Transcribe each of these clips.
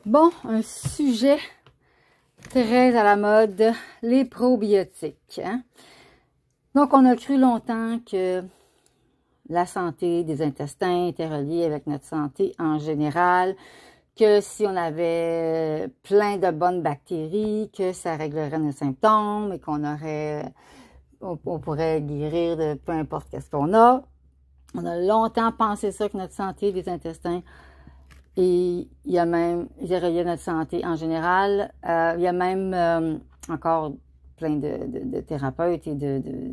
Bon, un sujet très à la mode, les probiotiques. Hein? Donc, on a cru longtemps que la santé des intestins était reliée avec notre santé en général, que si on avait plein de bonnes bactéries, que ça réglerait nos symptômes et on pourrait guérir de peu importe qu'est-ce qu'on a. On a longtemps pensé ça, que notre santé des intestins, et il y a même, il relié à notre santé en général. Il y a même encore plein de thérapeutes et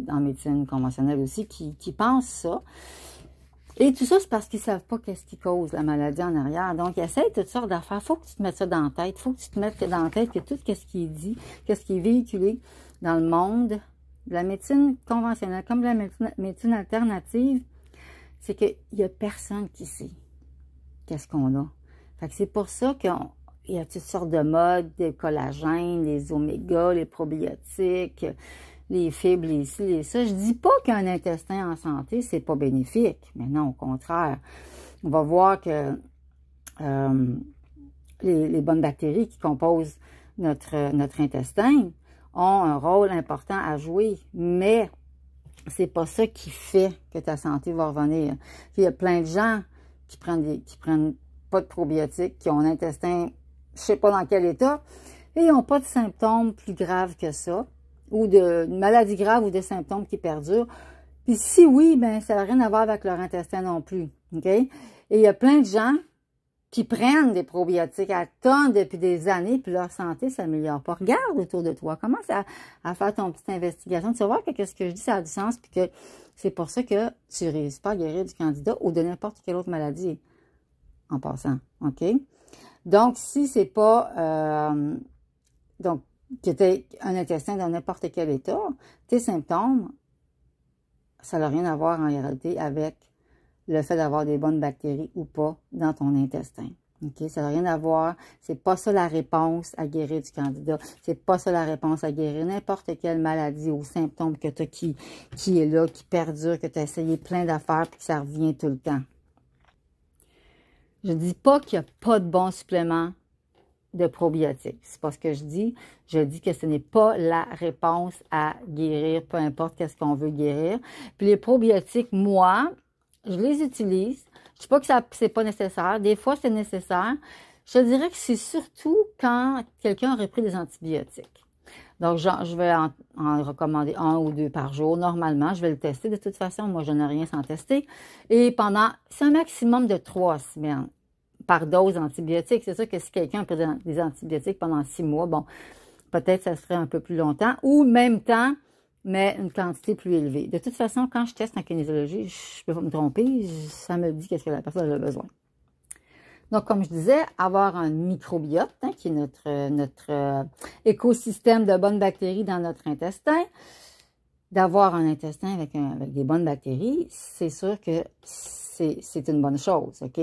en médecine conventionnelle aussi qui pensent ça. Et tout ça, c'est parce qu'ils ne savent pas qu'est-ce qui cause la maladie en arrière. Donc, ils essayent toutes sortes d'affaires. Il faut que tu te mettes ça dans la tête. Il faut que tu te mettes dans la tête que tout ce qui est dit, qu'est-ce qui est véhiculé dans le monde de la médecine conventionnelle, comme de la médecine alternative, c'est qu'il n'y a personne qui sait qu'est-ce qu'on a. Fait que c'est pour ça qu'il y a toutes sortes de modes, des collagènes, les oméga, les probiotiques, les fibres, les ci, les ça. Je dis pas qu'un intestin en santé, c'est pas bénéfique. Mais non, au contraire. On va voir que les bonnes bactéries qui composent notre intestin ont un rôle important à jouer. Mais c'est pas ça qui fait que ta santé va revenir. Puis il y a plein de gens qui prennent pas de probiotiques, qui ont un intestin, je sais pas dans quel état, et ils n'ont pas de symptômes plus graves que ça, ou de maladies graves ou de symptômes qui perdurent. Puis si oui, ben ça n'a rien à voir avec leur intestin non plus. OK? Et il y a plein de gens qui prennent des probiotiques à tonnes depuis des années, puis leur santé ne s'améliore pas. Regarde autour de toi, commence à faire ton petite investigation. Tu vas voir que ce que je dis, ça a du sens, puis que c'est pour ça que tu ne réussis pas à guérir du candida ou de n'importe quelle autre maladie, en passant. OK? Donc, si c'est pas... donc, que tu aies un intestin dans n'importe quel état, tes symptômes, ça n'a rien à voir en réalité avec le fait d'avoir des bonnes bactéries ou pas dans ton intestin. OK? Ça n'a rien à voir. C'est pas ça la réponse à guérir du candida. C'est pas ça la réponse à guérir n'importe quelle maladie ou symptôme que tu as qui est là, qui perdure, que tu as essayé plein d'affaires puis que ça revient tout le temps. Je dis pas qu'il n'y a pas de bons suppléments de probiotiques. C'est pas ce que je dis. Je dis que ce n'est pas la réponse à guérir, peu importe qu'est-ce qu'on veut guérir. Puis les probiotiques, moi, je les utilise. Je dis pas que c'est pas nécessaire. Des fois, c'est nécessaire. Je te dirais que c'est surtout quand quelqu'un aurait pris des antibiotiques. Donc, je vais en recommander 1 ou 2 par jour. Normalement, je vais le tester. De toute façon, moi, je n'ai rien sans tester. Et c'est un maximum de 3 semaines par dose d'antibiotiques. C'est sûr que si quelqu'un a pris des antibiotiques pendant 6 mois, bon, peut-être ça serait un peu plus longtemps. Ou même temps, mais une quantité plus élevée. De toute façon, quand je teste en kinésiologie, je peux pas me tromper, ça me dit qu'est-ce que la personne a besoin. Donc, comme je disais, avoir un microbiote, hein, qui est notre écosystème de bonnes bactéries dans notre intestin, d'avoir un intestin avec des bonnes bactéries, c'est sûr que c'est une bonne chose, OK?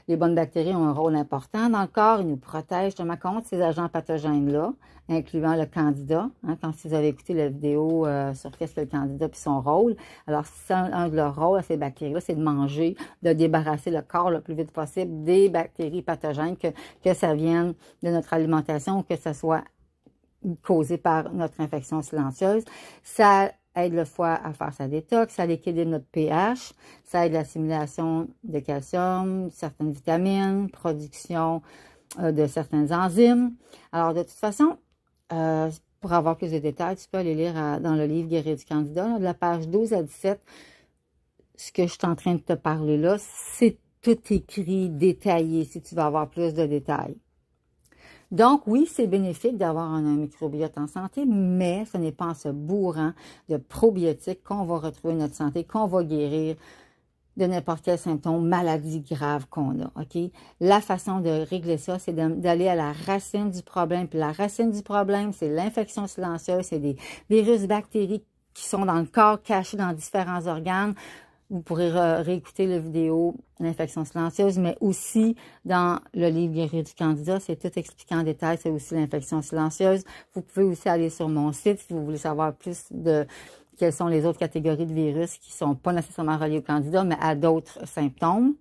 Les bonnes bactéries ont un rôle important dans le corps. Ils nous protègent justement contre ces agents pathogènes-là, incluant le candida. Hein, quand vous avez écouté la vidéo sur qu'est-ce que le candida et son rôle, alors un de leurs rôles à ces bactéries-là, c'est de manger, de débarrasser le corps le plus vite possible des bactéries pathogènes, que ça vienne de notre alimentation ou que ça soit causé par notre infection silencieuse. Ça aide le foie à faire sa détox, ça équilibre notre pH, ça aide l'assimilation de calcium, certaines vitamines, production de certaines enzymes. Alors, de toute façon, pour avoir plus de détails, tu peux aller lire dans le livre Guérir du candida, là, de la page 12 à 17, ce que je suis en train de te parler là, c'est tout écrit, détaillé, si tu veux avoir plus de détails. Donc, oui, c'est bénéfique d'avoir un microbiote en santé, mais ce n'est pas en se bourrant de probiotiques qu'on va retrouver notre santé, qu'on va guérir de n'importe quel symptôme, maladie grave qu'on a, OK? La façon de régler ça, c'est d'aller à la racine du problème. Puis la racine du problème, c'est l'infection silencieuse, c'est des virus, bactéries qui sont dans le corps, cachés dans différents organes. Vous pourrez réécouter la vidéo l'infection silencieuse, mais aussi dans le livre Guérir du candida, c'est tout expliqué en détail, c'est aussi l'infection silencieuse. Vous pouvez aussi aller sur mon site si vous voulez savoir plus de quelles sont les autres catégories de virus qui ne sont pas nécessairement reliés au candida, mais à d'autres symptômes.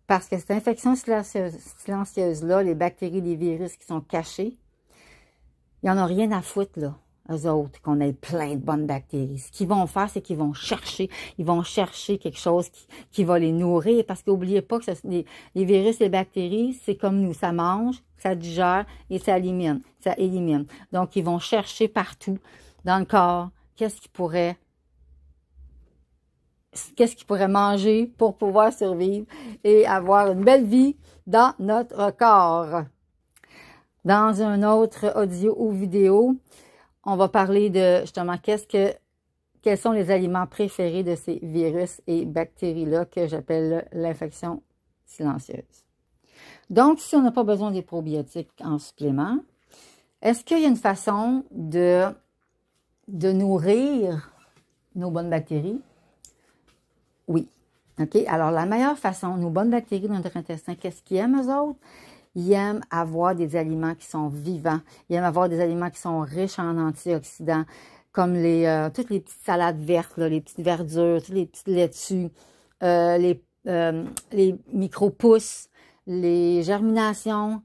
Parce que cette infection silencieuse-là, les bactéries, les virus qui sont cachés, ils n'en ont rien à foutre, là, eux autres, qu'on ait plein de bonnes bactéries. Ce qu'ils vont faire, c'est qu'ils vont chercher quelque chose qui va les nourrir. Parce qu'oubliez pas que les virus et les bactéries, c'est comme nous, ça mange, ça digère et ça élimine. Donc, ils vont chercher partout dans le corps qu'est-ce qu'ils pourraient manger pour pouvoir survivre et avoir une belle vie dans notre corps. Dans un autre audio ou vidéo, on va parler de justement quels sont les aliments préférés de ces virus et bactéries-là que j'appelle l'infection silencieuse. Donc, si on n'a pas besoin des probiotiques en supplément, est-ce qu'il y a une façon de nourrir nos bonnes bactéries? Oui. OK? Alors, la meilleure façon, nos bonnes bactéries dans notre intestin, qu'est-ce qu'ils aiment, eux autres? Ils aiment avoir des aliments qui sont vivants. Ils aiment avoir des aliments qui sont riches en antioxydants, comme toutes les petites salades vertes, là, les petites verdures, toutes les petites laitues, les micro-pousses, les germinations,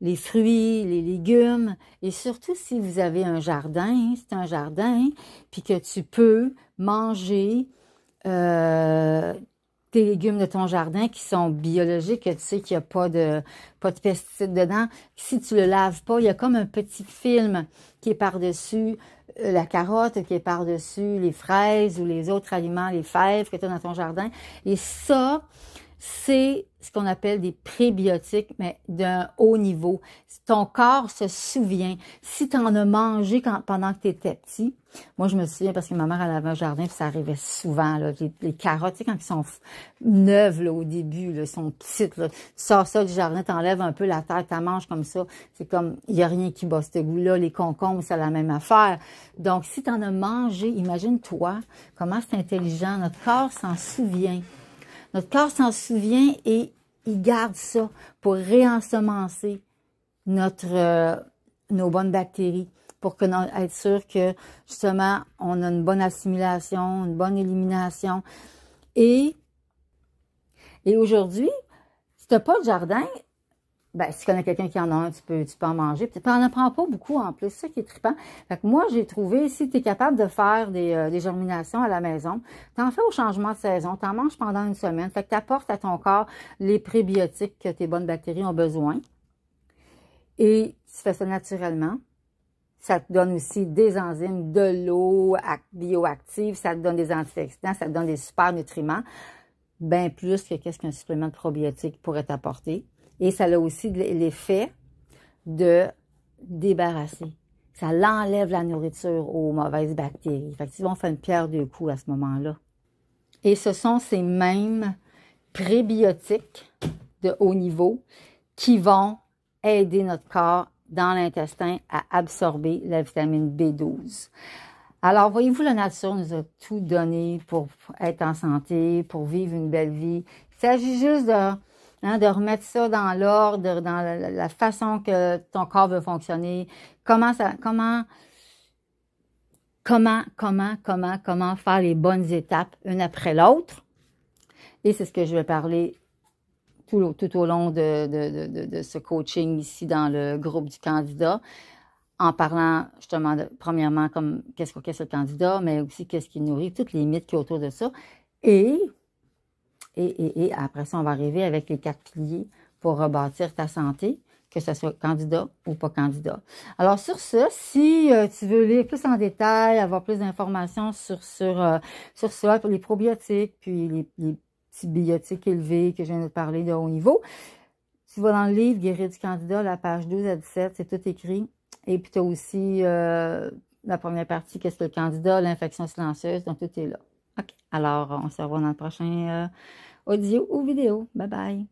les fruits, les légumes. Et surtout, si vous avez un jardin, c'est un jardin, puis que tu peux manger tes légumes de ton jardin qui sont biologiques, que tu sais qu'il n'y a pas de pesticides dedans. Si tu le laves pas, il y a comme un petit film qui est par-dessus la carotte, qui est par-dessus les fraises ou les autres aliments, les fèves que tu as dans ton jardin. Et ça, c'est ce qu'on appelle des prébiotiques, mais d'un haut niveau. Ton corps se souvient. Si tu en as mangé pendant que tu étais petit, moi je me souviens parce que ma mère elle avait un jardin, puis ça arrivait souvent, là, les carottes, tu sais, quand elles sont neuves là, au début, là, sont petites, là, tu sors ça du jardin, tu enlèves un peu la terre, tu manges comme ça. C'est comme, il n'y a rien qui bat ce goût-là. Les concombres, c'est la même affaire. Donc, si tu en as mangé, imagine-toi comment c'est intelligent. Notre corps s'en souvient. Notre corps s'en souvient et il garde ça pour réensemencer nos bonnes bactéries, pour être sûr que, justement, on a une bonne assimilation, une bonne élimination. Et aujourd'hui, si tu n'as pas de jardin, ben, si tu connais quelqu'un qui en a un, tu peux en manger. Tu n'en prends pas beaucoup en plus, c'est ça qui est trippant. Fait que moi, j'ai trouvé, si tu es capable de faire des germinations à la maison, tu en fais au changement de saison, tu en manges pendant une semaine. Fait que tu apportes à ton corps les prébiotiques que tes bonnes bactéries ont besoin. Et tu fais ça naturellement. Ça te donne aussi des enzymes, de l'eau bioactive, ça te donne des antioxydants, ça te donne des super nutriments, bien plus que qu'est-ce qu'un supplément de probiotiques pourrait t'apporter. Et ça a aussi l'effet de débarrasser. Ça l'enlève la nourriture aux mauvaises bactéries. Fait que tu vas faire une pierre deux coups à ce moment-là. Et ce sont ces mêmes prébiotiques de haut niveau qui vont aider notre corps dans l'intestin à absorber la vitamine B12. Alors, voyez-vous, la nature nous a tout donné pour être en santé, pour vivre une belle vie. Il s'agit juste de remettre ça dans l'ordre, dans la façon que ton corps veut fonctionner, comment faire les bonnes étapes une après l'autre. Et c'est ce que je vais parler tout au long de ce coaching ici dans le groupe du candidat, en parlant justement premièrement comme qu'est-ce que le candidat, mais aussi qu'est-ce qui nourrit, toutes les mythes qui sont autour de ça. Et après ça, on va arriver avec les 4 piliers pour rebâtir ta santé, que ce soit candidat ou pas candidat. Alors, sur ce, si tu veux lire plus en détail, avoir plus d'informations sur ça, pour les probiotiques, puis les petits biotiques élevés que je viens de parler de haut niveau, tu vas dans le livre Guérir du candidat, la page 12 à 17, c'est tout écrit. Et puis, tu as aussi la première partie, qu'est-ce que le candidat, l'infection silencieuse, donc tout est là. OK. Alors, on se revoit dans le prochain audio ou vidéo. Bye bye.